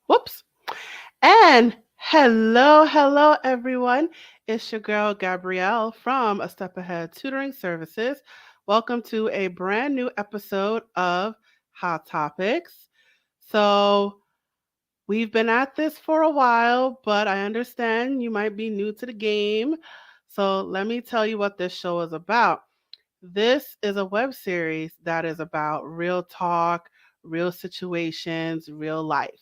Whoops. And hello, everyone. It's your girl, Gabrielle from A Step Ahead Tutoring Services. Welcome to a brand new episode of Hot Topics. So, we've been at this for a while, but I understand you might be new to the game. So, let me tell you what this show is about. This is a web series that is about real talk, real situations, real life.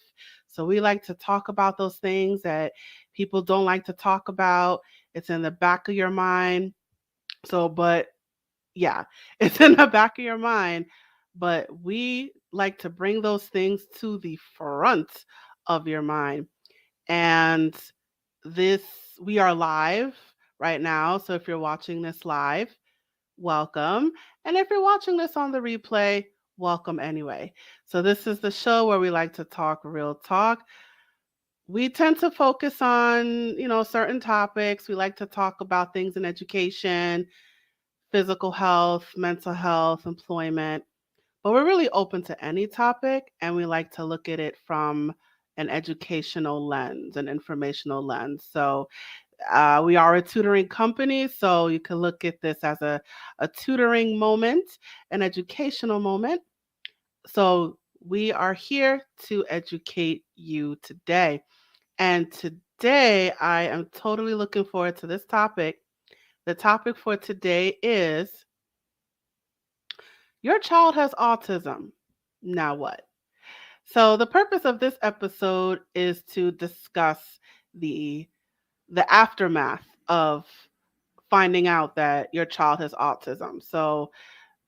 So we like to talk about those things that people don't like to talk about. It's in the back of your mind. But yeah, it's in the back of your mind. But we like to bring those things to the front of your mind. And this, we are live right now. So if you're watching this live, welcome. And if you're watching this on the replay, welcome anyway. So, this is the show where we like to talk real talk. We tend to focus on, certain topics. We like to talk about things in education, physical health, mental health, employment. But we're really open to any topic and we like to look at it from an educational lens, an informational lens. So, we are a tutoring company, so you can look at this as a tutoring moment, an educational moment. So we are here to educate you today. And today I am totally looking forward to this topic. The topic for today is your child has autism. Now what? So the purpose of this episode is to discuss the the aftermath of finding out that your child has autism. So,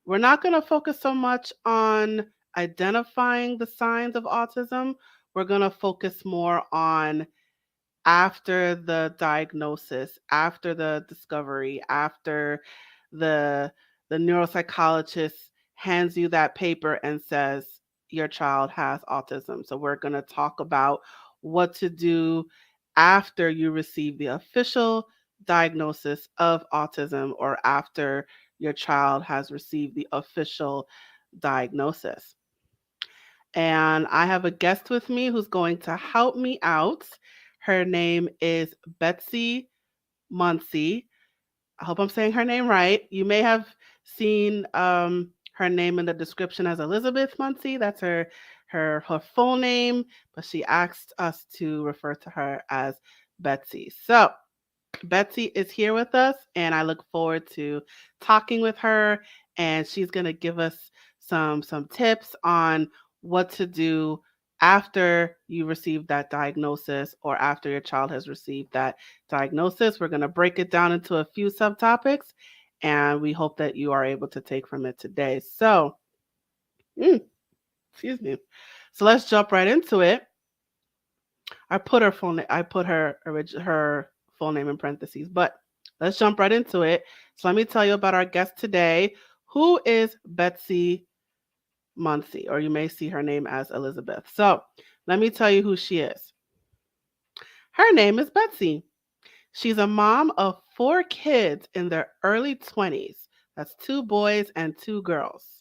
we're not going to focus so much on identifying the signs of autism. We're going to focus more on after the diagnosis, after the discovery, after the the neuropsychologist hands you that paper and says your child has autism. So we're going to talk about what to do after you receive the official diagnosis of autism or after your child has received the official diagnosis. And I have a guest with me who's going to help me out. Her name is Betsy Muncey. I hope I'm saying her name right. You may have seen her name in the description as Elizabeth Muncey. That's her full name, but she asked us to refer to her as Betsy. So Betsy is here with us, and I look forward to talking with her. And she's going to give us some tips on what to do after you receive that diagnosis or after your child has received that diagnosis. We're going to break it down into a few subtopics, and we hope that you are able to take from it today. So, mm, excuse me. So let's jump right into it. I put her full name in parentheses, but let's jump right into it. So let me tell you about our guest today, who is Betsy Muncey, or you may see her name as Elizabeth. So let me tell you who she is. Her name is Betsy. She's a mom of 4 kids in their early 20s. That's 2 boys and 2 girls.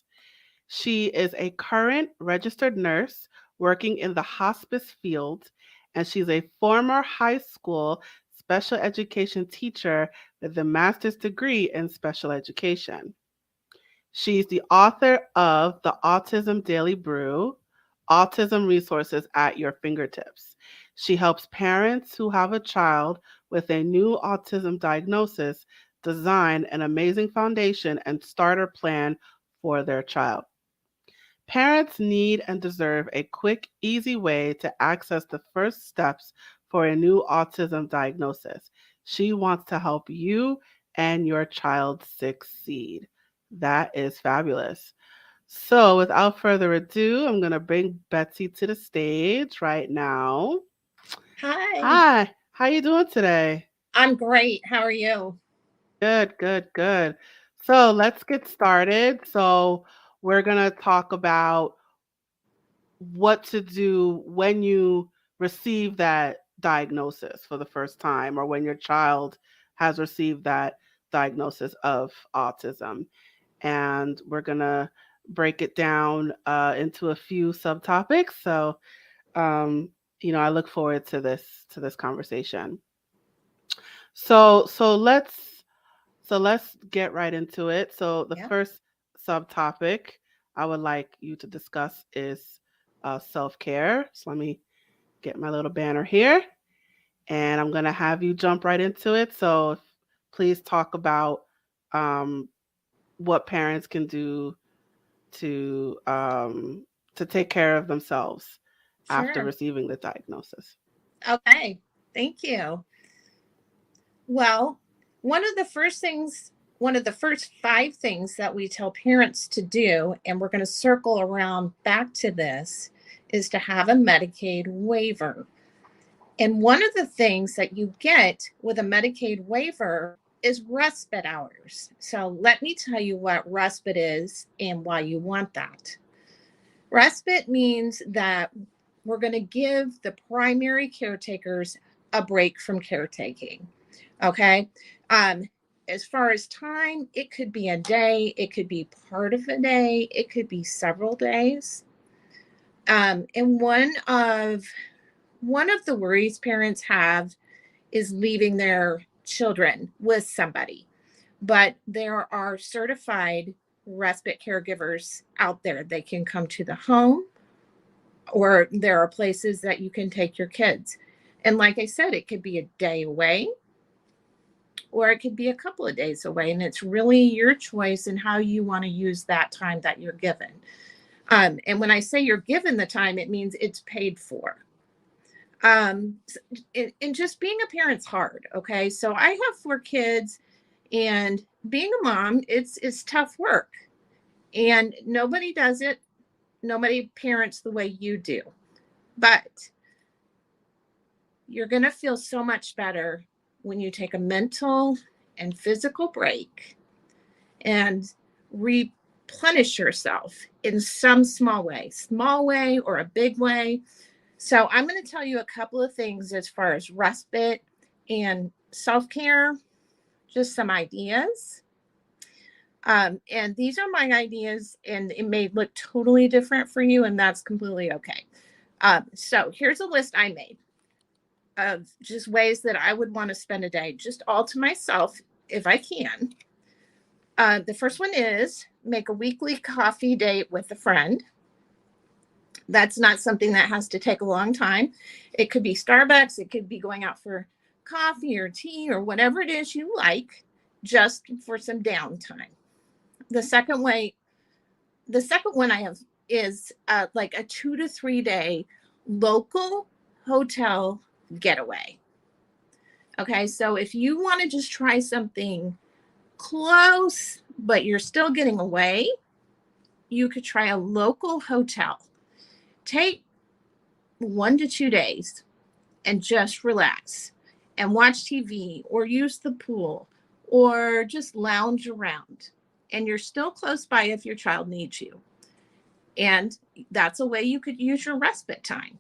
She is a current registered nurse working in the hospice field, and she's a former high school special education teacher with a master's degree in special education. She's the author of the Autism Daily Brew, Autism Resources at Your Fingertips. She helps parents who have a child with a new autism diagnosis design an amazing foundation and starter plan for their child. Parents need and deserve a quick, easy way to access the first steps for a new autism diagnosis. She wants to help you and your child succeed. That is fabulous. So, without further ado, I'm going to bring Betsy to the stage right now. Hi, Hi, how you doing today? I'm great. How are you? Good. So, let's get started. So, we're going to talk about what to do when you receive that diagnosis for the first time or when your child has received that diagnosis of autism. And we're going to break it down into a few subtopics. So, um, I look forward to this conversation. So let's get right into it. So the Yeah, first subtopic I would like you to discuss is self-care. So let me get my little banner here, and I'm gonna have you jump right into it. So please talk about um, what parents can do to um, to take care of themselves after sure. receiving the diagnosis. Okay. Thank you. Well, one of the first five things that we tell parents to do, and we're going to circle around back to this, is to have a Medicaid waiver. And one of the things that you get with a Medicaid waiver is respite hours. So let me tell you what respite is and why you want that. Respite means that we're going to give the primary caretakers a break from caretaking. Okay. Um, as far as time, it could be a day, it could be part of a day, it could be several days. And one of the worries parents have is leaving their children with somebody. But there are certified respite caregivers out there. They can come to the home, or there are places that you can take your kids. And like I said, it could be a day away or it could be a couple of days away. And it's really your choice and how you want to use that time that you're given. And when I say you're given the time, it means it's paid for. Um, and just being a parent's hard. Okay. So I have 4 kids, and being a mom, it's tough work. And nobody does it. Nobody parents the way you do. But you're going to feel so much better when you take a mental and physical break and replenish yourself in some small way or a big way. So I'm going to tell you a couple of things as far as respite and self-care, just some ideas. And these are my ideas, and it may look totally different for you, and that's completely okay. So here's a list I made of just ways that I would want to spend a day, just all to myself if I can. The first one is make a weekly coffee date with a friend. That's not something that has to take a long time. It could be Starbucks, it could be going out for coffee or tea or whatever it is you like, just for some downtime. The second one I have is like a 2 to 3 day local hotel getaway. Okay, so if you want to just try something close, but you're still getting away, you could try a local hotel. Take 1 to 2 days and just relax and watch TV or use the pool or just lounge around. And you're still close by if your child needs you. And that's a way you could use your respite time.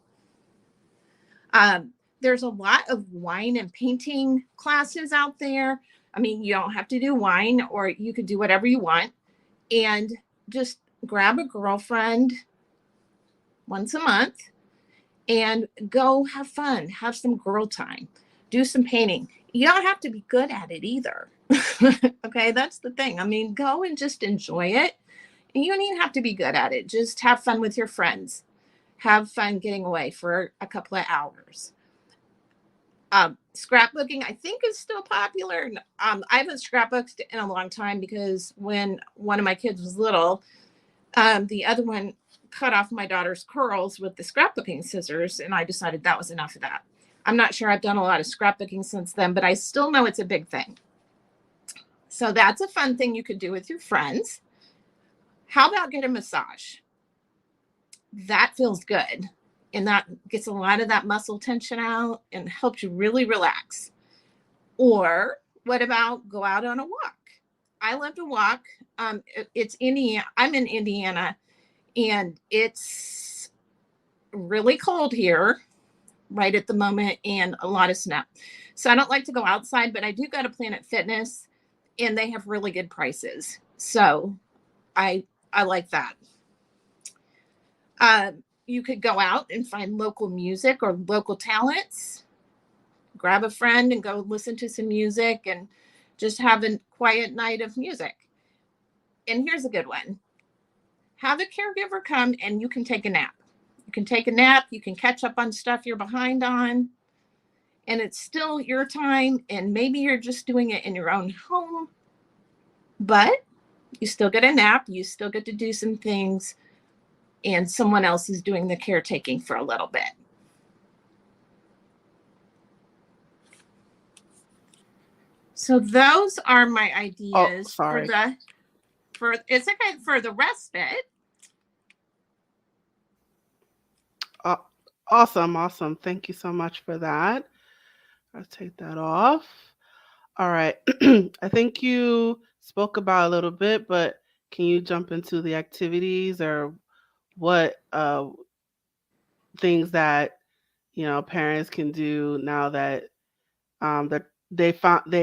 There's a lot of wine and painting classes out there. I mean, you don't have to do wine, or you could do whatever you want. And just grab a girlfriend once a month and go have fun, have some girl time, do some painting. You don't have to be good at it either. Okay, that's the thing. I mean, go and just enjoy it. And you don't even have to be good at it. Just have fun with your friends. Have fun getting away for a couple of hours. Scrapbooking, I think, is still popular. I haven't scrapbooked in a long time because when one of my kids was little, the other one cut off my daughter's curls with the scrapbooking scissors, and I decided that was enough of that. I'm not sure I've done a lot of scrapbooking since then, but I still know it's a big thing. So that's a fun thing you could do with your friends. How about get a massage? That feels good. And that gets a lot of that muscle tension out and helps you really relax. Or what about go out on a walk? I love to walk. It's Indiana. I'm in Indiana, and it's really cold here right at the moment and a lot of snow. So I don't like to go outside, but I do go to Planet Fitness, and they have really good prices. So I like that. You could go out and find local music or local talents, grab a friend and go listen to some music and just have a quiet night of music. And here's a good one. Have a caregiver come and you can take a nap. You can take a nap, you can catch up on stuff you're behind on, and it's still your time, and maybe you're just doing it in your own home, but you still get a nap, you still get to do some things, and someone else is doing the caretaking for a little bit. So those are my ideas for the respite. Awesome. Thank you so much for that. I'll take that off. All right. I think you spoke about a little bit, but can you jump into the activities or what things that parents can do now that that they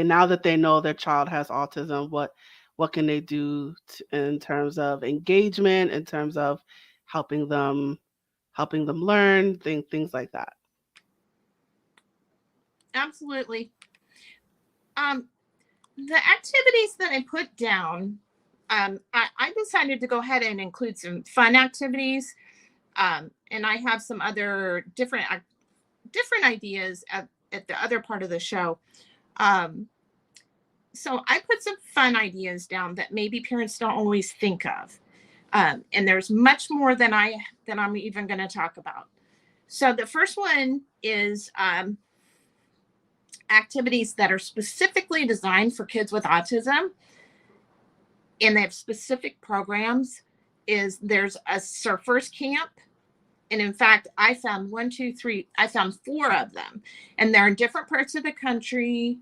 now that they know their child has autism? What can they do in terms of engagement, in terms of helping them learn things like that? Absolutely. The activities that I put down, I decided to go ahead and include some fun activities, and I have some other different ideas at the other part of the show. So I put some fun ideas down that maybe parents don't always think of, and there's much more than I'm even going to talk about. So the first one is activities that are specifically designed for kids with autism, and they have specific programs. There's a surfers camp, and in fact I found four of them, and they're in different parts of the country.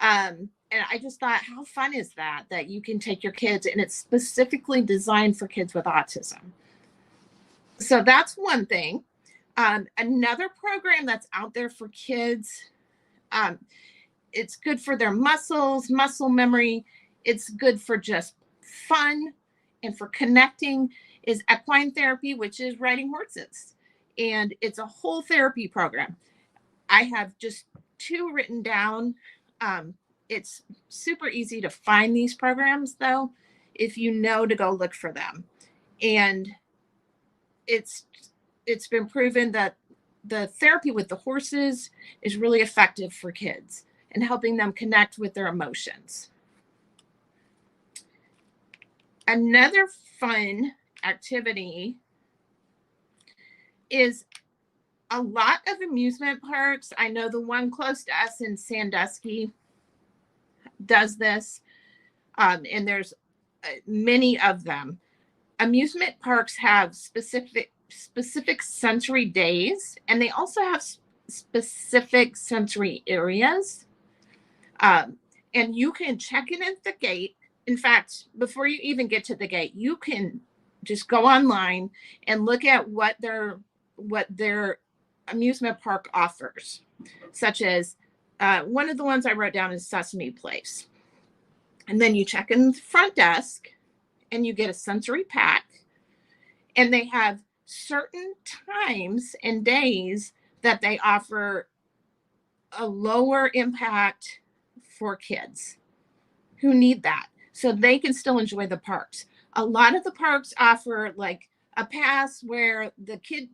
And I just thought, how fun is that you can take your kids, and it's specifically designed for kids with autism. So that's one thing. Another program that's out there for kids, it's good for their muscles, muscle memory. It's good for just fun and for connecting, is equine therapy, which is riding horses. And it's a whole therapy program. I have just two written down. It's super easy to find these programs, though, if you know to go look for them. And it's been proven that the therapy with the horses is really effective for kids and helping them connect with their emotions. Another fun activity is a lot of amusement parks. I know the one close to us in Sandusky does this, and there's many of them. Amusement parks have specific sensory days, and they also have specific sensory areas. And you can check in at the gate. In fact, before you even get to the gate, you can just go online and look at what their amusement park offers, such as one of the ones I wrote down is Sesame Place. And then you check in the front desk and you get a sensory pack, and they have certain times and days that they offer a lower impact for kids who need that, so they can still enjoy the parks. A lot of the parks offer like a pass where the kid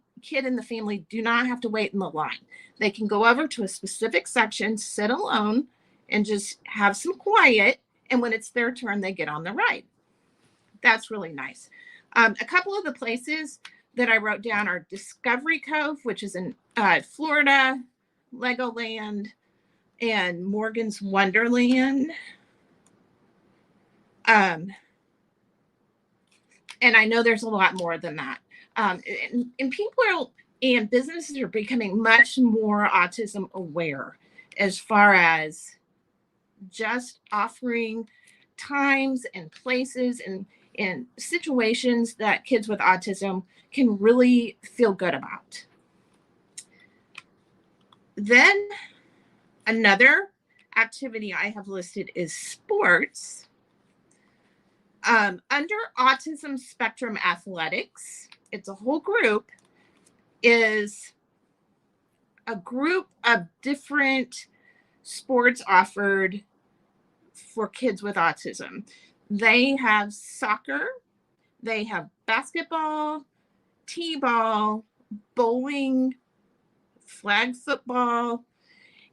and the family do not have to wait in the line. They can go over to a specific section, sit alone, and just have some quiet. And when it's their turn, they get on the ride. That's really nice. A couple of the places that I wrote down are Discovery Cove, which is in Florida, Legoland, and Morgan's Wonderland. And I know there's a lot more than that. And people and businesses are becoming much more autism aware, as far as just offering times and places and situations that kids with autism can really feel good about. Then another activity I have listed is sports. Under Autism Spectrum Athletics, it's a whole group. is a group of different sports offered for kids with autism. They have soccer, they have basketball, t-ball, bowling, flag football,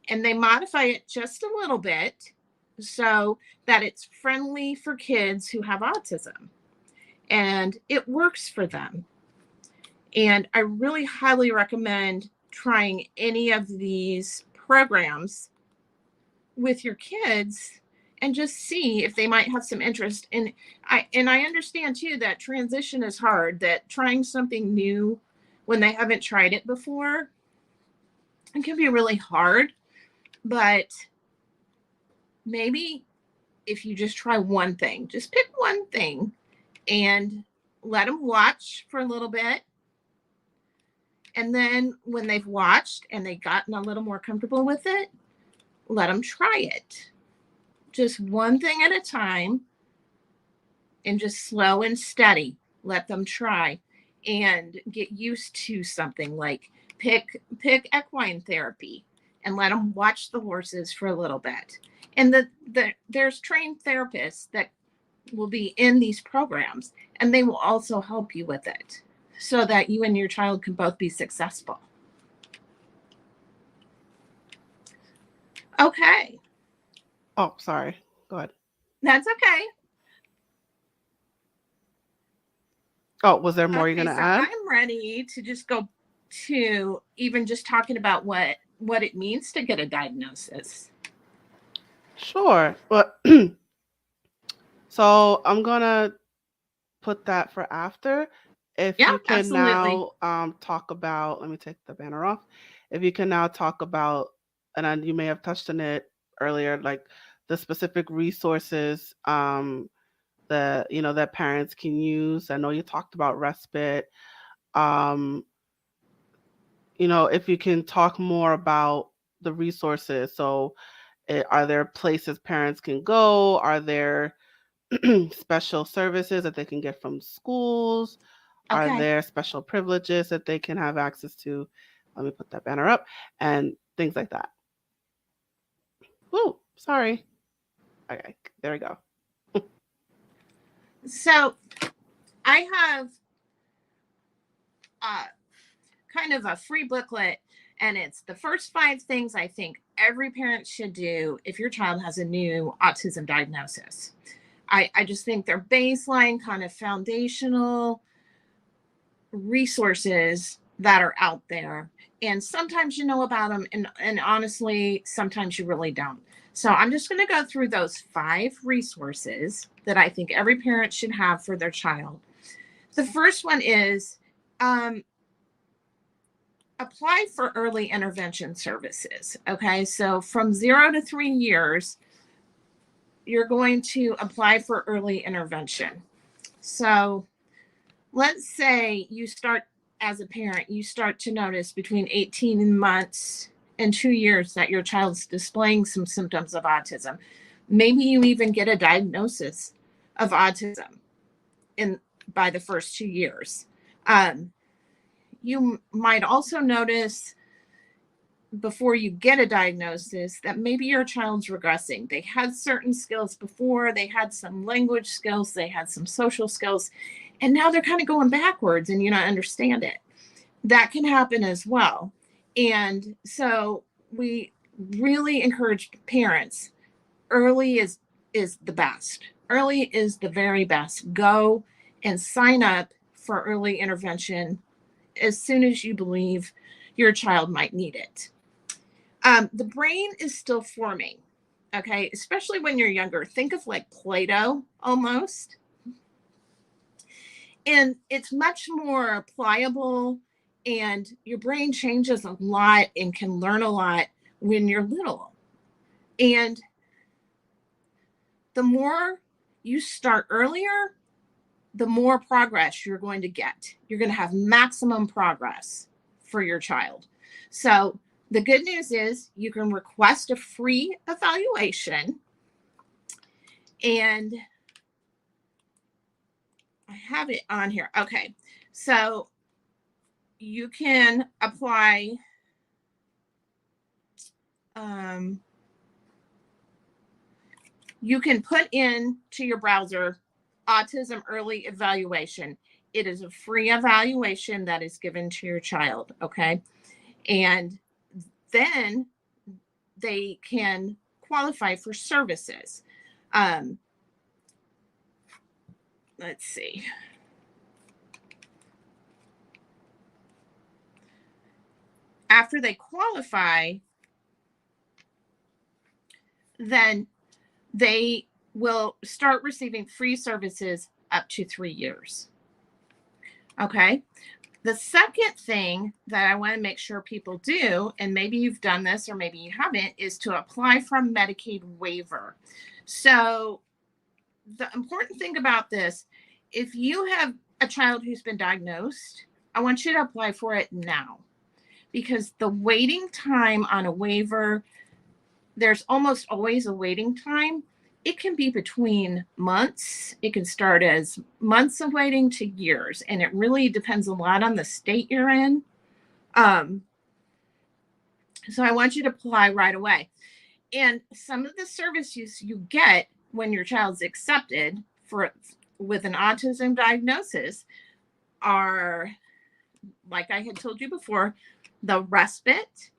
and they modify it just a little bit so that it's friendly for kids who have autism. And it works for them. And I really highly recommend trying any of these programs with your kids and just see if they might have some interest. And I understand too that transition is hard, that trying something new when they haven't tried it before, it can be really hard. But maybe if you just try one thing, just pick one thing and let them watch for a little bit. And then when they've watched and they've gotten a little more comfortable with it, let them try it. Just one thing at a time, and just slow and steady. Let them try and get used to something like pick equine therapy and let them watch the horses for a little bit. And there's trained therapists that will be in these programs, and they will also help you with it so that you and your child can both be successful. Okay. Oh, sorry. Go ahead. That's okay. Oh, was there more you're Okay, going to so add? I'm ready to just go to even just talking about what it means to get a diagnosis. Sure. Well, so I'm going to put that for after. If Yeah, you can absolutely. now talk about, let me take the banner off. If you can now talk about, and you may have touched on it earlier, like the specific resources that that parents can use. I know you talked about respite. Um, if you can talk more about the resources. So, are there places parents can go? Are there special services that they can get from schools? Are Okay. there special privileges that they can have access to? Let me put that banner up and things like that. Woo, sorry. Okay, there we go. So I have kind of a free booklet, and it's the first 5 things I think every parent should do if your child has a new autism diagnosis. I just think they're baseline, kind of foundational resources that are out there. And sometimes you know about them, and honestly, sometimes you really don't. So I'm just going to go through those 5 resources that I think every parent should have for their child. The first one is apply for early intervention services. Okay, so from 0 to 3 years, you're going to apply for early intervention. So let's say you start, as a parent, you start to notice between 18 months and 2 years that your child's displaying some symptoms of autism. Maybe you even get a diagnosis of autism by the first 2 years. You might also notice before you get a diagnosis that maybe your child's regressing. They had certain skills before, they had some language skills, they had some social skills, and now they're kind of going backwards and you don't understand it. That can happen as well. And so we really encourage parents, early is the best. Early is the very best. Go and sign up for early intervention as soon as you believe your child might need it. The brain is still forming, okay, especially when you're younger. Think of like Play-Doh almost. And it's much more pliable, and your brain changes a lot and can learn a lot when you're little. And the more you start earlier, the more progress you're going to get. You're going to have maximum progress for your child. So the good news is you can request a free evaluation, and I have it on here. Okay. So you can apply you can put in to your browser autism early evaluation. It is a free evaluation that is given to your child, okay? And then they can qualify for services. Let's see. After they qualify, then they will start receiving free services up to 3 years. Okay. The second thing that I want to make sure people do, and maybe you've done this or maybe you haven't, is to apply for a Medicaid waiver. So the important thing about this, if you have a child who's been diagnosed, I want you to apply for it now, because the waiting time on a waiver, there's almost always a waiting time. It can be between months. It can start as months of waiting to years, and it really depends a lot on the state you're in. So I want you to apply right away. And some of the services you get when your child's accepted with an autism diagnosis are, like I had told you before, the respite,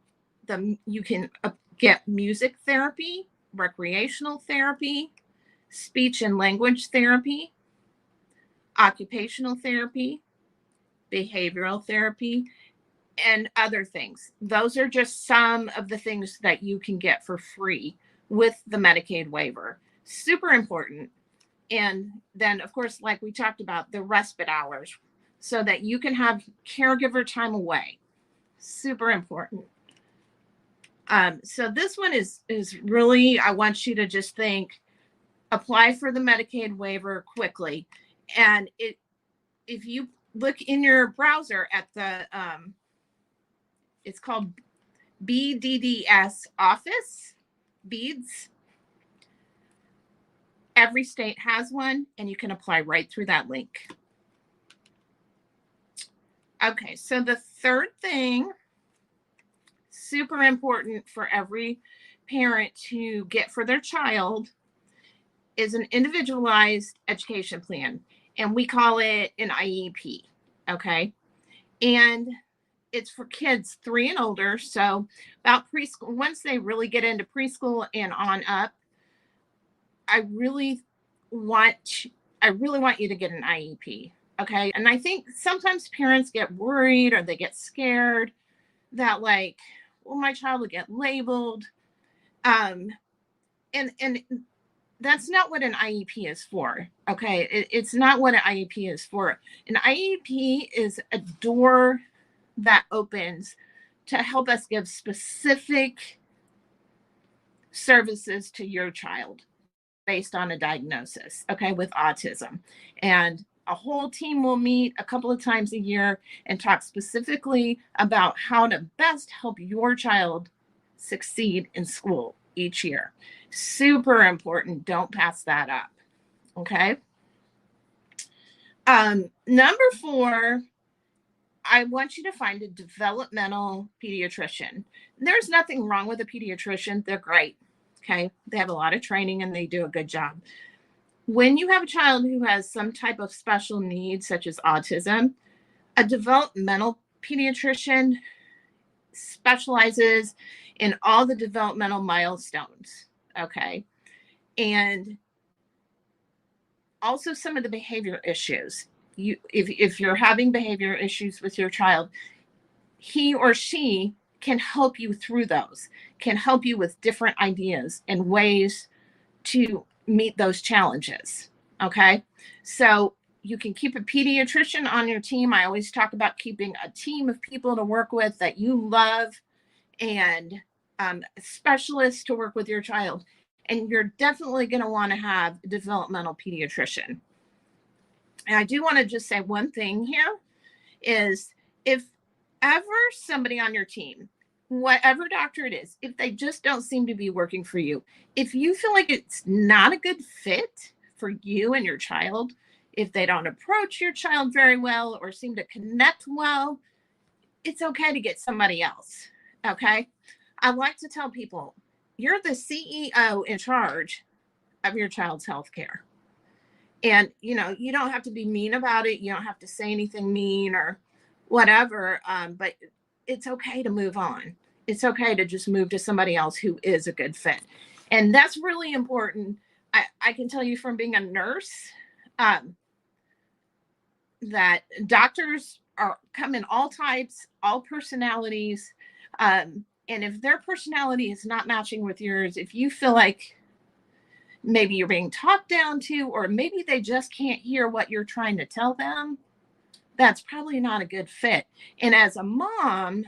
you can get music therapy, recreational therapy, speech and language therapy, occupational therapy, behavioral therapy, and other things. Those are just some of the things that you can get for free with the Medicaid waiver. Super important. And then, of course, like we talked about, the respite hours, so that you can have caregiver time away. Super important. So this one is really, I want you to just think, apply for the Medicaid waiver quickly. And if you look in your browser at the, it's called BDDS Office, BEADS. Every state has one, and you can apply right through that link. Okay, so the third thing, super important for every parent to get for their child, is an individualized education plan. And we call it an IEP, okay? And it's for kids 3 and older. So about preschool, once they really get into preschool and on up, I really want you to get an IEP, okay? And I think sometimes parents get worried or they get scared that, like, well, my child will get labeled. And that's not what an IEP is for, okay? It's not what an IEP is for. An IEP is a door that opens to help us give specific services to your child based on a diagnosis, okay, with autism. And a whole team will meet a couple of times a year and talk specifically about how to best help your child succeed in school each year. Super important. Don't pass that up. Okay. Number 4, I want you to find a developmental pediatrician. There's nothing wrong with a pediatrician. They're great. Okay. They have a lot of training and they do a good job. When you have a child who has some type of special needs, such as autism, a developmental pediatrician specializes in all the developmental milestones, okay? And also some of the behavior issues. If you're having behavior issues with your child, he or she can help you through those, can help you with different ideas and ways to meet those challenges, okay? So you can keep a pediatrician on your team. I always talk about keeping a team of people to work with that you love, and specialists to work with your child. And you're definitely going to want to have a developmental pediatrician. And I do want to just say one thing here is, if ever somebody on your team, whatever doctor it is, if they just don't seem to be working for you, if you feel like it's not a good fit for you and your child, if they don't approach your child very well or seem to connect well, it's okay to get somebody else. Okay. I like to tell people you're the CEO in charge of your child's health care. And, you don't have to be mean about it. You don't have to say anything mean or whatever. But it's okay to move on. It's okay to just move to somebody else who is a good fit. And that's really important. I can tell you from being a nurse, that doctors come in all types, all personalities. And if their personality is not matching with yours, if you feel like maybe you're being talked down to, or maybe they just can't hear what you're trying to tell them, that's probably not a good fit. And as a mom,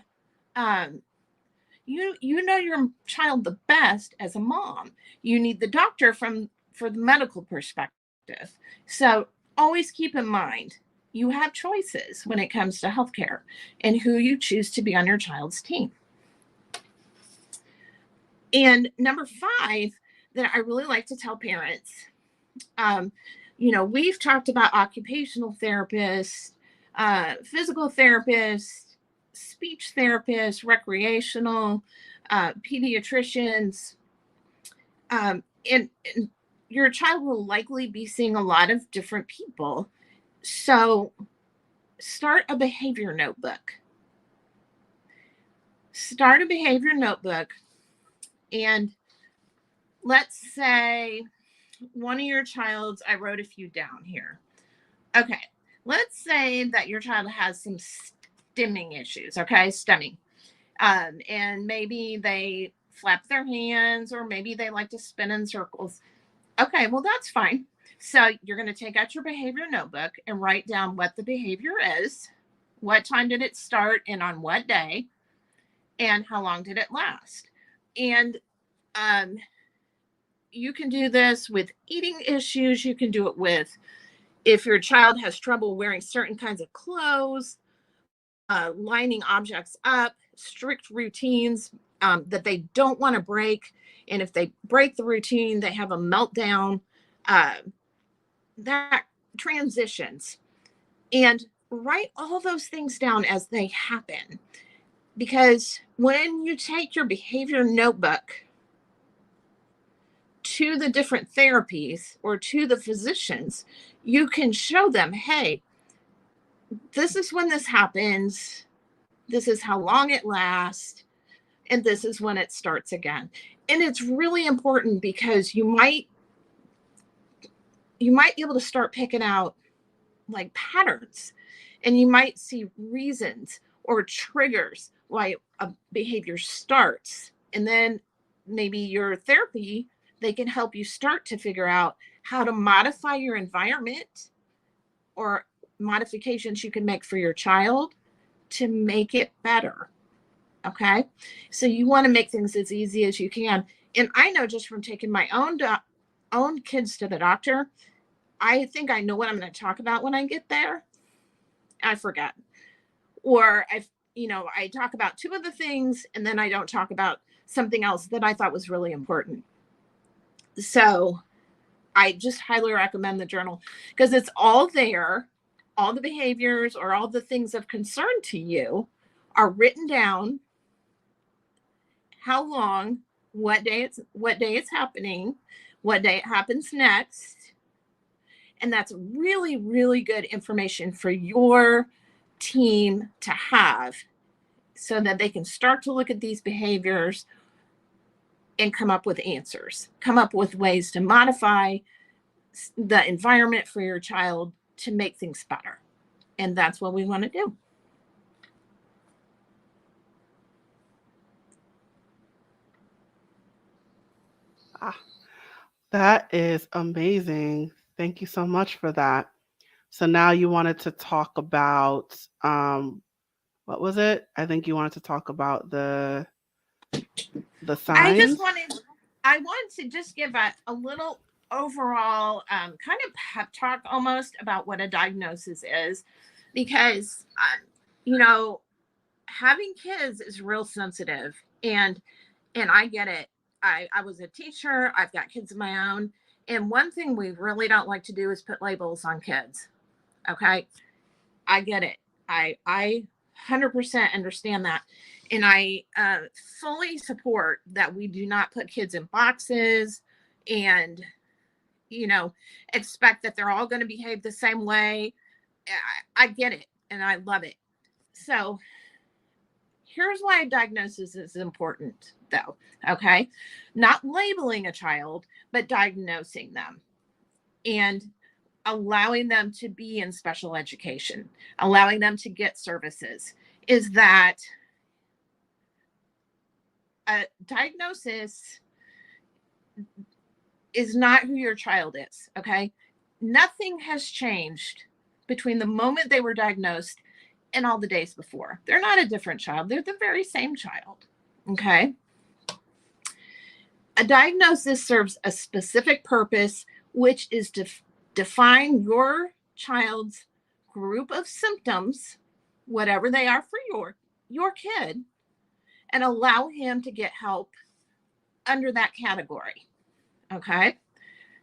you know your child the best as a mom. You need the doctor for the medical perspective. So always keep in mind, you have choices when it comes to healthcare and who you choose to be on your child's team. And number 5 that I really like to tell parents, we've talked about occupational therapists, physical therapists, speech therapists, recreational, pediatricians, and your child will likely be seeing a lot of different people. So start a behavior notebook. Start a behavior notebook. And let's say one of your child's, I wrote a few down here. Okay. Let's say that your child has some stimming issues. Okay. Stemming. And maybe they flap their hands, or maybe they like to spin in circles. Okay. Well, that's fine. So you're going to take out your behavior notebook and write down what the behavior is, what time did it start, and on what day, and how long did it last. And you can do this with eating issues. You can do it with, if your child has trouble wearing certain kinds of clothes, lining objects up, strict routines that they don't want to break. And if they break the routine, they have a meltdown. That transitions. And write all those things down as they happen. Because when you take your behavior notebook to the different therapies or to the physicians, you can show them, hey, this is when this happens. This is how long it lasts. And this is when it starts again. And it's really important because you might be able to start picking out like patterns, and you might see reasons or triggers why a behavior starts. And then maybe your therapy, they can help you start to figure out how to modify your environment or modifications you can make for your child to make it better. Okay. So you want to make things as easy as you can. And I know just from taking my own kids to the doctor, I think I know what I'm going to talk about when I get there. I forget. Or I talk about 2 of the things, and then I don't talk about something else that I thought was really important. So I just highly recommend the journal because it's all there. All the behaviors or all the things of concern to you are written down. How long, what day it's happening, what day it happens next. And that's really, really good information for your team to have so that they can start to look at these behaviors and come up with answers, come up with ways to modify the environment for your child to make things better. And that's what we want to do. That is amazing. Thank you so much for that. So now you wanted to talk about what was it? I think you wanted to talk about the signs. I wanted to just give a little overall kind of pep talk almost about what a diagnosis is, because having kids is real sensitive, and I get it. I was a teacher. I've got kids of my own. And one thing we really don't like to do is put labels on kids. Okay. I get it. I 100% understand that. And I fully support that we do not put kids in boxes and, expect that they're all going to behave the same way. I get it and I love it. So here's why a diagnosis is important, though. Okay. Not labeling a child, but diagnosing them and allowing them to be in special education, allowing them to get services, is that a diagnosis is not who your child is. Okay. Nothing has changed between the moment they were diagnosed and all the days before. They're not a different child. They're the very same child. Okay. A diagnosis serves a specific purpose, which is to define your child's group of symptoms, whatever they are for your kid, and allow him to get help under that category. Okay.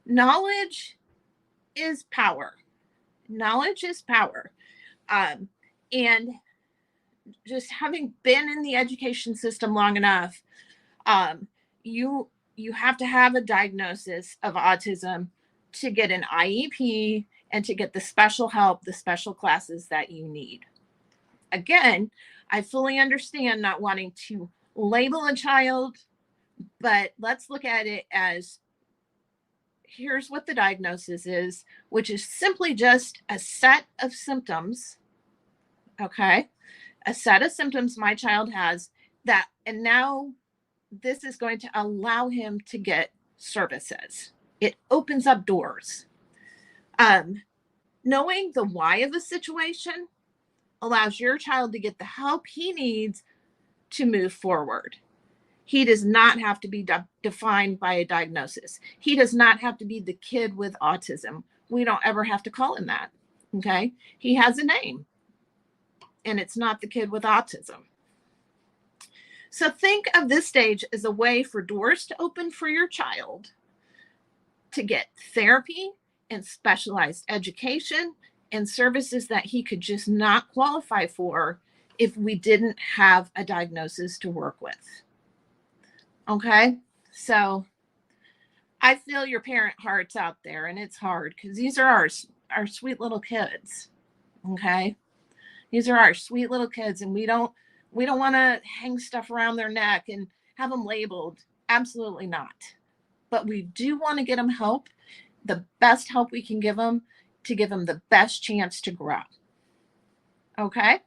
Knowledge is power. Knowledge is power. And just having been in the education system long enough, you have to have a diagnosis of autism to get an IEP and to get the special help, the special classes that you need. Again, I fully understand not wanting to label a child, but let's look at it as, here's what the diagnosis is, which is simply just a set of symptoms. Okay. A set of symptoms my child has that, and now this is going to allow him to get services. It opens up doors. Knowing the why of a situation allows your child to get the help he needs to move forward. He does not have to be defined by a diagnosis. He does not have to be the kid with autism. We don't ever have to call him that. Okay. He has a name, and it's not the kid with autism. So think of this stage as a way for doors to open for your child to get therapy and specialized education and services that he could just not qualify for if we didn't have a diagnosis to work with. Okay, so I feel your parent hearts out there, and it's hard because these are our sweet little kids. Okay, these are our sweet little kids, and we don't want to hang stuff around their neck and have them labeled. Absolutely not. But we do want to get them help, the best help we can give them, to give them the best chance to grow. Okay.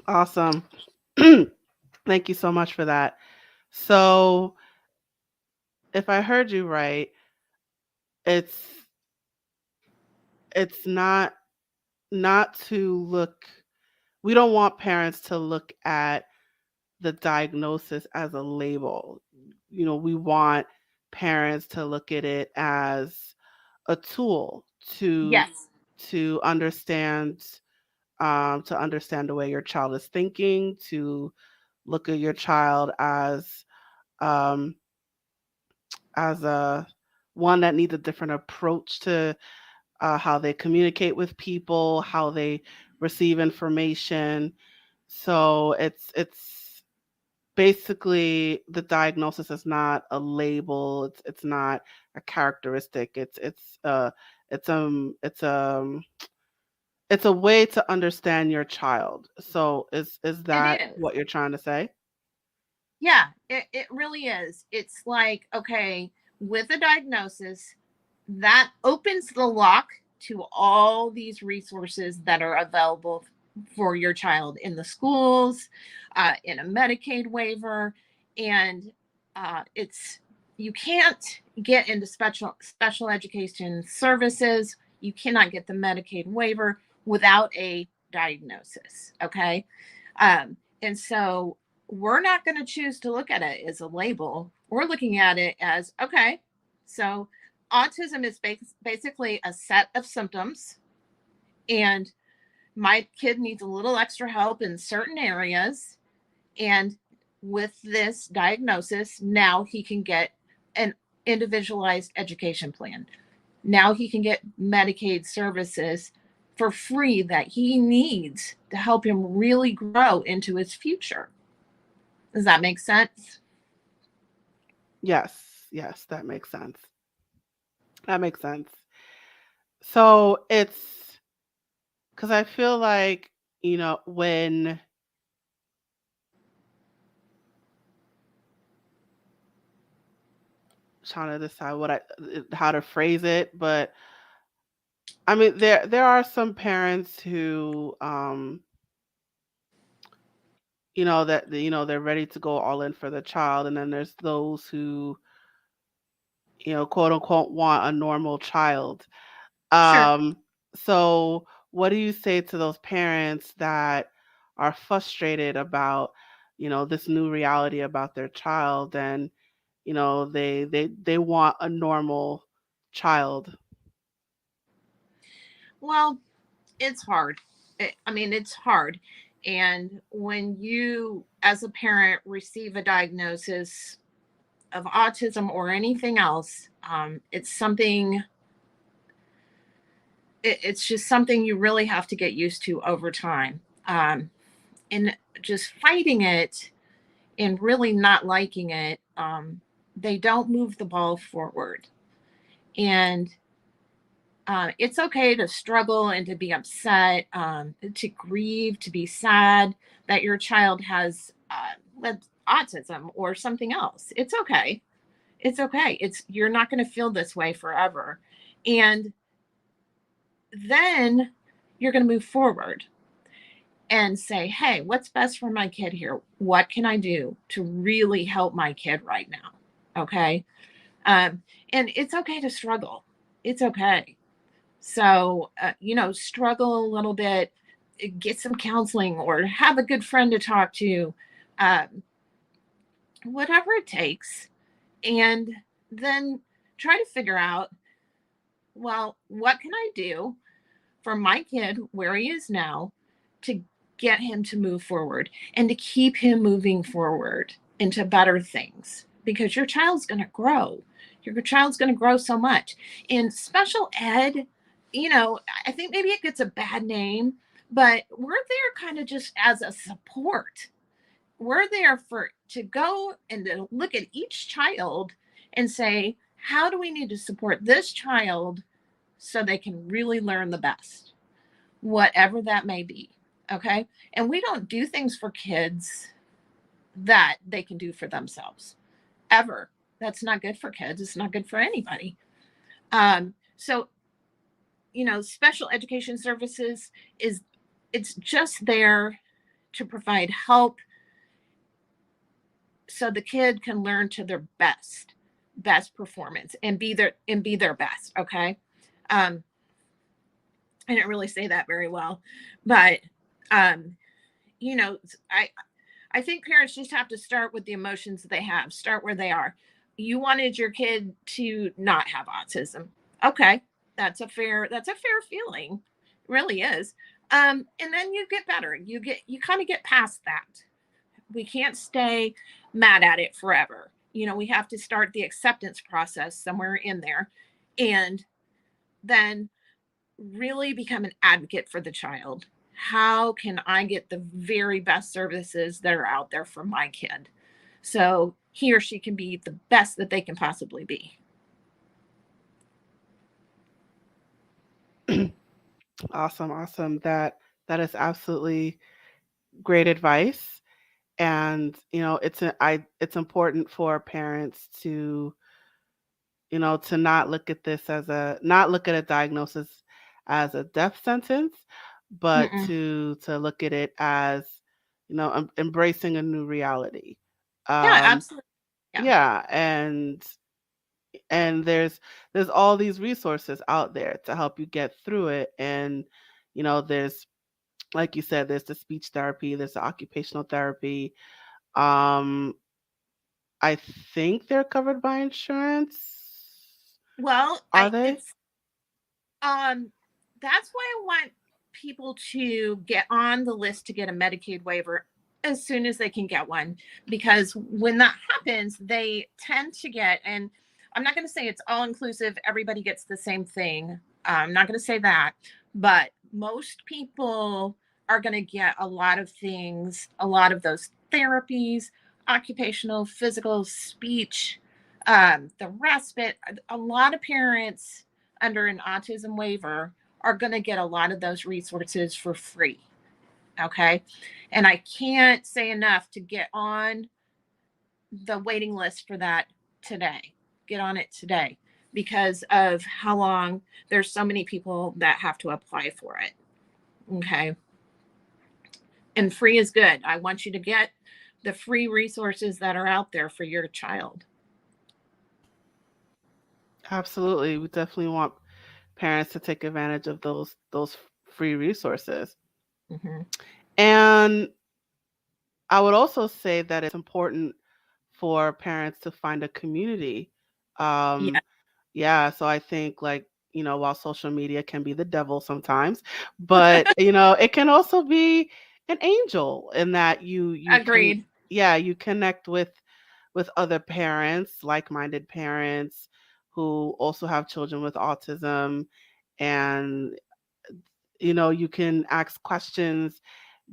Awesome. Thank you so much for that. So, if I heard you right, it's not to look, we don't want parents to look at the diagnosis as a label. We want parents to look at it as a tool to Yes. understand the way your child is thinking, to look at your child um, as a one that needs a different approach to how they communicate with people, how they receive information. So it's basically, the diagnosis is not a label. It's not a characteristic. It's a way to understand your child. So is that It is. what you're trying to say? Yeah, it really is. It's like, okay, with a diagnosis, that opens the lock to all these resources that are available for your child in the schools, in a Medicaid waiver, and you can't get into special education services. You cannot get the Medicaid waiver without a diagnosis. Okay, and so we're not going to choose to look at it as a label. We're looking at it as, okay, so autism is basically a set of symptoms, and my kid needs a little extra help in certain areas. And with this diagnosis, now he can get an individualized education plan. Now he can get Medicaid services for free that he needs to help him really grow into his future. Does that make sense? Yes, yes, that makes sense. That makes sense. So it's because I feel like, when trying to decide how to phrase it, but I mean, there are some parents who, they're ready to go all in for the child, and then there's those who, quote unquote, want a normal child. Sure. Um, so what do you say to those parents that are frustrated about, this new reality about their child, and they want a normal child? Well, it's hard. It's hard. And when you, as a parent, receive a diagnosis of autism or anything else, it's just something you really have to get used to over time. And just fighting it and really not liking it, they don't move the ball forward. And it's okay to struggle and to be upset, to grieve, to be sad that your child has autism or something else. It's okay. It's okay. You're not going to feel this way forever. And then you're going to move forward and say, hey, what's best for my kid here? What can I do to really help my kid right now? Okay. And it's okay to struggle. It's okay. So, struggle a little bit, get some counseling or have a good friend to talk to, um, whatever it takes. And then try to figure out, well, what can I do for my kid where he is now to get him to move forward and to keep him moving forward into better things? Because your child's going to grow. Your child's going to grow so much. In special ed, I think maybe it gets a bad name, but we're there kind of just as a support. We're there to go and to look at each child and say, how do we need to support this child so they can really learn the best, whatever that may be. Okay. And we don't do things for kids that they can do for themselves ever. That's not good for kids. It's not good for anybody. So, special education services it's just there to provide help so the kid can learn to their best performance and be their best. Okay. I didn't really say that very well, but um, you know, I think parents just have to start with the emotions that they have. Start where they are. You wanted your kid to not have autism. Okay, that's a fair feeling. It really is. And then you get better. You kind of get past that. We can't stay mad at it forever. We have to start the acceptance process somewhere in there, and then really become an advocate for the child. How can I get the very best services that are out there for my kid so he or she can be the best that they can possibly be? Awesome, awesome. That is absolutely great advice. And it's important for parents to, to not look at a diagnosis as a death sentence, but Mm-mm. to look at it as, embracing a new reality. Yeah, Um, absolutely. Yeah. yeah, and there's all these resources out there to help you get through it. And there's, like you said, there's the speech therapy, there's the occupational therapy. um I think they're covered by insurance. Well, Are I they? it's that's why I want people to get on the list to get a Medicaid waiver as soon as they can get one, because when that happens, they tend to get, and I'm not going to say it's all inclusive, everybody gets the same thing. I'm not going to say that, but most people are going to get a lot of things, a lot of those therapies, occupational, physical, speech, the respite. A lot of parents under an autism waiver are going to get a lot of those resources for free. Okay. And I can't say enough to get on the waiting list for that today. Get on it today because of how long there's so many people that have to apply for it. Okay. And free is good. I want you to get the free resources that are out there for your child. Absolutely. We definitely want parents to take advantage of those free resources. Mm-hmm. And I would also say that it's important for parents to find a community. Yeah, Yeah, so I think like, while social media can be the devil sometimes, but it can also be an angel in that you can, agreed. yeah, you connect with other parents, like-minded parents who also have children with autism, and you can ask questions,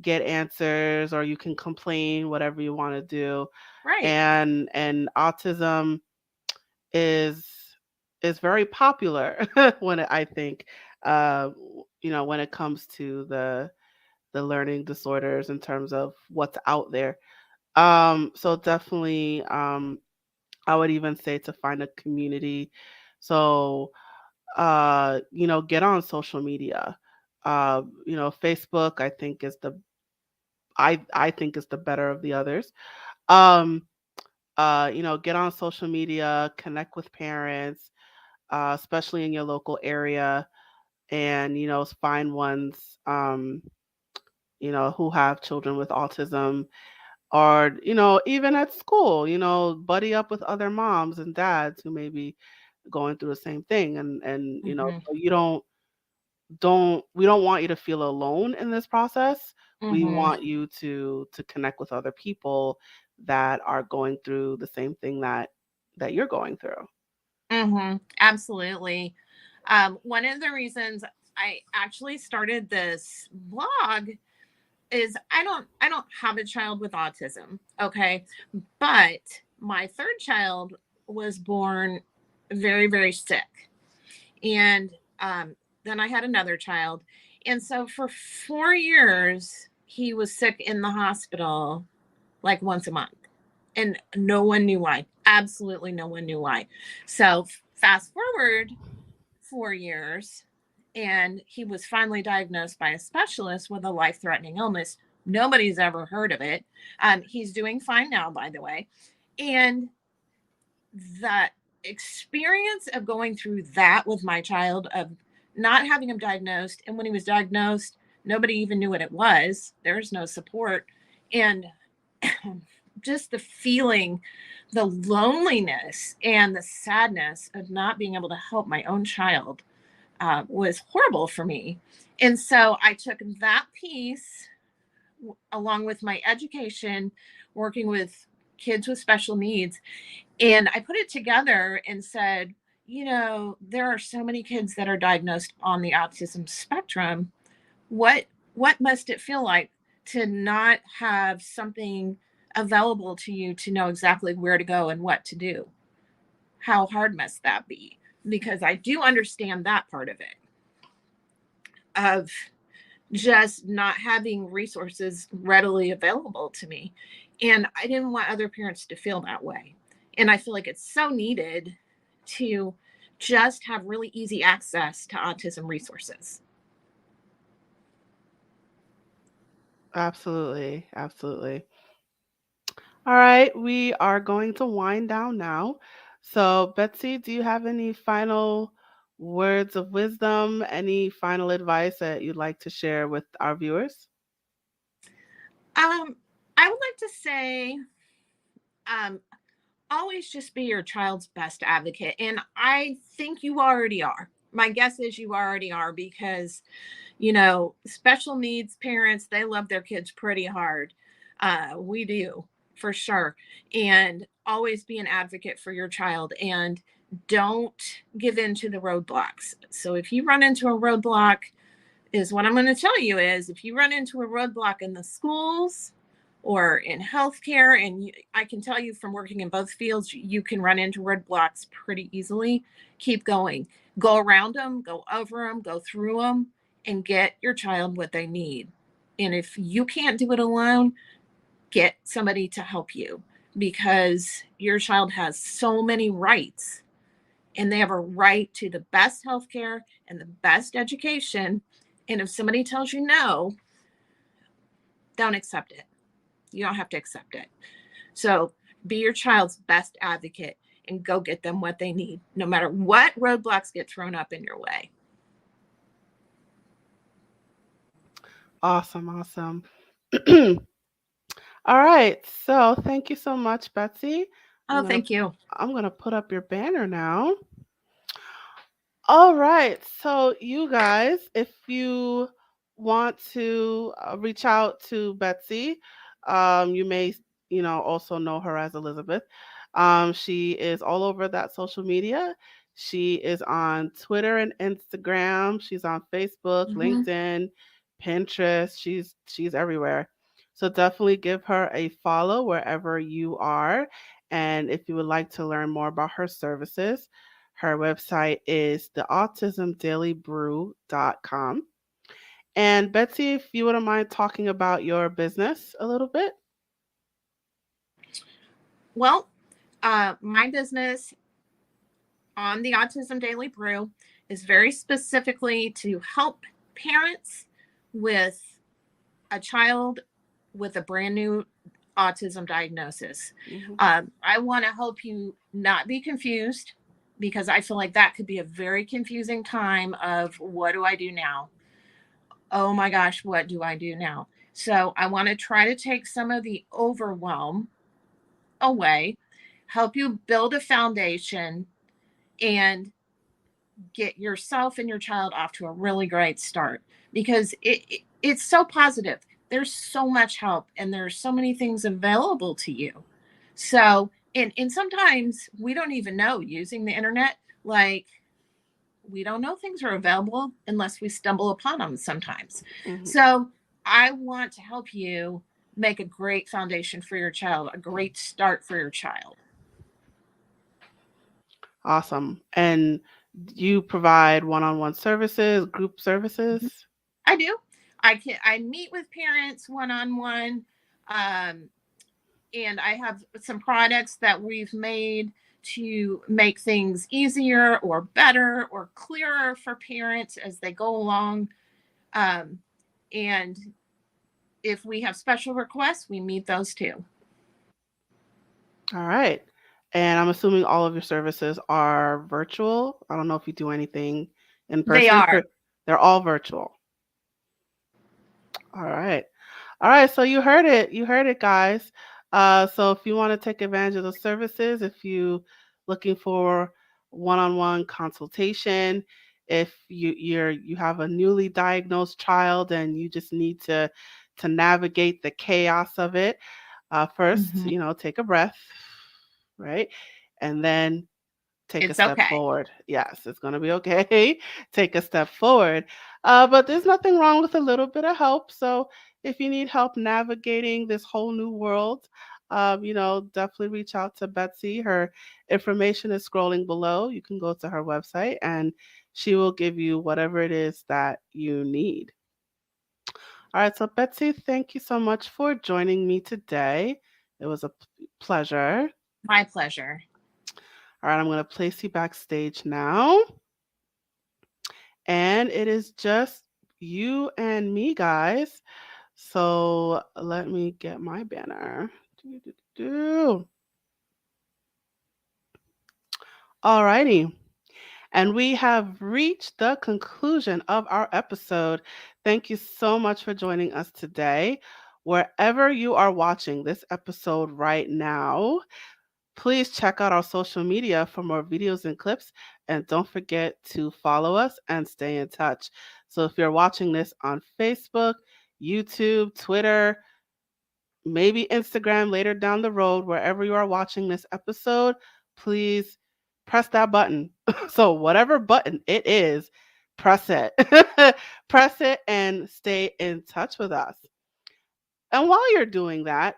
get answers, or you can complain, whatever you want to do. Right. And autism is is very popular I think, uh when it comes to the learning disorders in terms of what's out there. So definitely, I would even say to find a community. So, get on social media. Facebook, I think is the better of the others. Um, get on social media, connect with parents, especially in your local area, and find ones, who have children with autism, or even at school, buddy up with other moms and dads who may be going through the same thing, and Mm-hmm. so you don't we don't want you to feel alone in this process. We Mm-hmm. want you to connect with other people that are going through the same thing that you're going through. Mm-hmm. Absolutely. One of the reasons I actually started this blog is I don't have a child with autism, okay? But my third child was born very, very sick. And then I had another child. And so for 4 years, he was sick in the hospital like once a month. And no one knew why. Absolutely no one knew why. So fast forward 4 years, and he was finally diagnosed by a specialist with a life threatening illness. Nobody's ever heard of it. He's doing fine now, by the way. And the experience of going through that with my child, of not having him diagnosed, and when he was diagnosed, nobody even knew what it was. There's no support. And just the feeling, the loneliness and the sadness of not being able to help my own child was horrible for me. And so I took that piece along with my education, working with kids with special needs, and I put it together and said, there are so many kids that are diagnosed on the autism spectrum. What must it feel like to not have something available to you to know exactly where to go and what to do? How hard must that be? Because I do understand that part of it, of just not having resources readily available to me. And I didn't want other parents to feel that way. And I feel like it's so needed to just have really easy access to autism resources. Absolutely, absolutely. All right, we are going to wind down now. So, Betsy, do you have any final words of wisdom, any final advice that you'd like to share with our viewers? Um, I would like to say, um, always just be your child's best advocate. And I think you already are. My guess is you already are because, special needs parents, they love their kids pretty hard. We do, for sure. And always be an advocate for your child and don't give in to the roadblocks. So if you run into a roadblock, is what I'm going to tell you is if you run into a roadblock in the schools or in healthcare, and I can tell you from working in both fields, you can run into roadblocks pretty easily. Keep going. Go around them, go over them, go through them, and get your child what they need. And if you can't do it alone, get somebody to help you because your child has so many rights and they have a right to the best healthcare and the best education. And if somebody tells you no, don't accept it. You don't have to accept it. So be your child's best advocate and go get them what they need, no matter what roadblocks get thrown up in your way. Awesome, awesome. All right. So thank you so much, Betsy. I'm Oh, gonna thank you. I'm gonna put up your banner now. All right. So, you guys, if you want to reach out to Betsy, you may, also know her as Elizabeth. She is all over that social media. She is on Twitter and Instagram. She's on Facebook, Mm-hmm. LinkedIn, Pinterest. She's everywhere. So definitely give her a follow wherever you are. And if you would like to learn more about her services, her website is theautismdailybrew.com. And Betsy, if you wouldn't mind talking about your business a little bit. Well, my business on the Autism Daily Brew is very specifically to help parents with a child with a brand new autism diagnosis. Mhm. I want to help you not be confused because I feel like that could be a very confusing time of what do I do now? Oh my gosh, what do I do now? So I want to try to take some of the overwhelm away, help you build a foundation, and get yourself and your child off to a really great start because it's so positive. There's so much help and there's so many things available to you. So, and sometimes we don't even know using the internet, like we don't know things are available unless we stumble upon them sometimes. Mhm. So, I want to help you make a great foundation for your child, a great start for your child. Awesome. And you provide one-on-one services, group services? I do. I meet with parents one on one, and I have some products that we've made to make things easier or better or clearer for parents as they go along. Um, and if we have special requests, we meet those too. All right. And I'm assuming all of your services are virtual. I don't know if you do anything in They person. are. They're all virtual. All right. All right, so you heard it. You heard it, guys. So if you want to take advantage of the services, if you looking for one-on-one consultation, if you have a newly diagnosed child and you just need to navigate the chaos of it, first, Mhm. take a breath, right? And then take a It's step okay. forward. Yes, it's going to be okay. Take a step forward. But there's nothing wrong with a little bit of help. So if you need help navigating this whole new world, definitely reach out to Betsy. Her information is scrolling below. You can go to her website and she will give you whatever it is that you need. All right. So, Betsy, thank you so much for joining me today. It was a pleasure. My pleasure. All right. I'm going to place you backstage now. And it is just you and me, guys. So let me get my banner. Do. Alrighty. And we have reached the conclusion of our episode. Thank you so much for joining us today. Wherever you are watching this episode right now, please check out our social media for more videos and clips. And don't forget to follow us and stay in touch. So if you're watching this on Facebook, YouTube, Twitter, maybe Instagram later down the road, wherever you are watching this episode, please press that button. So, whatever button it is, press it. Press it and stay in touch with us. And while you're doing that,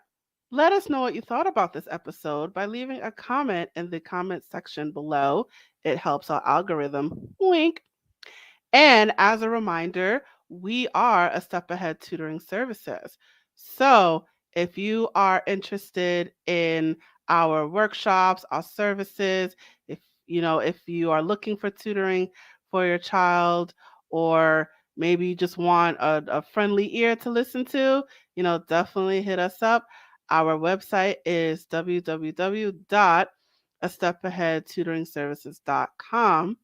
let us know what you thought about this episode by leaving a comment in the comment section below. It helps our algorithm. Wink. And as a reminder, we are a step ahead tutoring services. So if you are interested in our workshops, our services, if you are looking for tutoring for your child, or maybe you just want a friendly ear to listen to, definitely hit us up. Our website is www.astepaheadtutoringservices.com.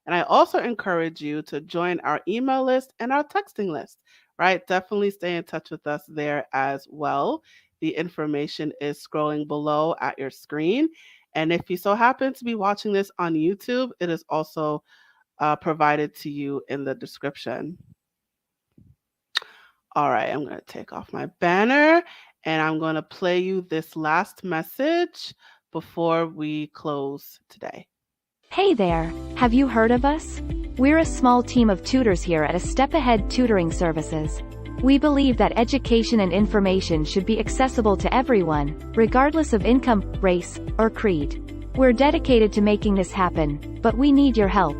And I also encourage you to join our email list and our texting list, right? Definitely stay in touch with us there as well. The information is scrolling below at your screen. And if you so happen to be watching this on YouTube, it is also provided to you in the description. All right, I'm going to take off my banner and I'm going to play you this last message before we close today. Hey there, have you heard of us? We're a small team of tutors here at A Step Ahead Tutoring Services. We believe that education and information should be accessible to everyone, regardless of income, race, or creed. We're dedicated to making this happen, but we need your help.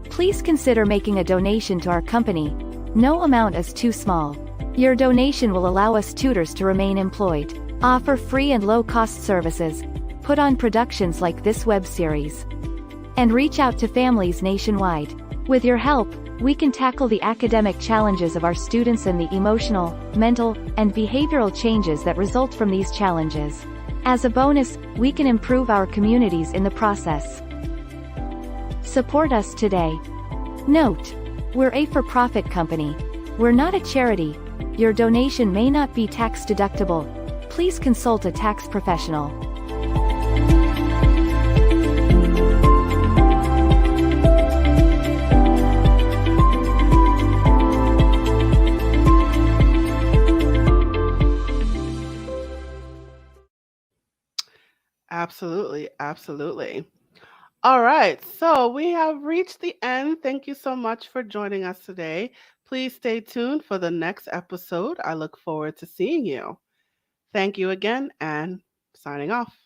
Please consider making a donation to our company. No amount is too small. Your donation will allow us tutors to remain employed, offer free and low-cost services, put on productions like this web series, and reach out to families nationwide. With your help, we can tackle the academic challenges of our students and the emotional, mental, and behavioral changes that result from these challenges. As a bonus, we can improve our communities in the process. Support us today. Note: we're a for-profit company. We're not a charity. Your donation may not be tax deductible. Please consult a tax professional. Absolutely, absolutely. All right, so we have reached the end. Thank you so much for joining us today. Please stay tuned for the next episode. I look forward to seeing you. Thank you again, and signing off.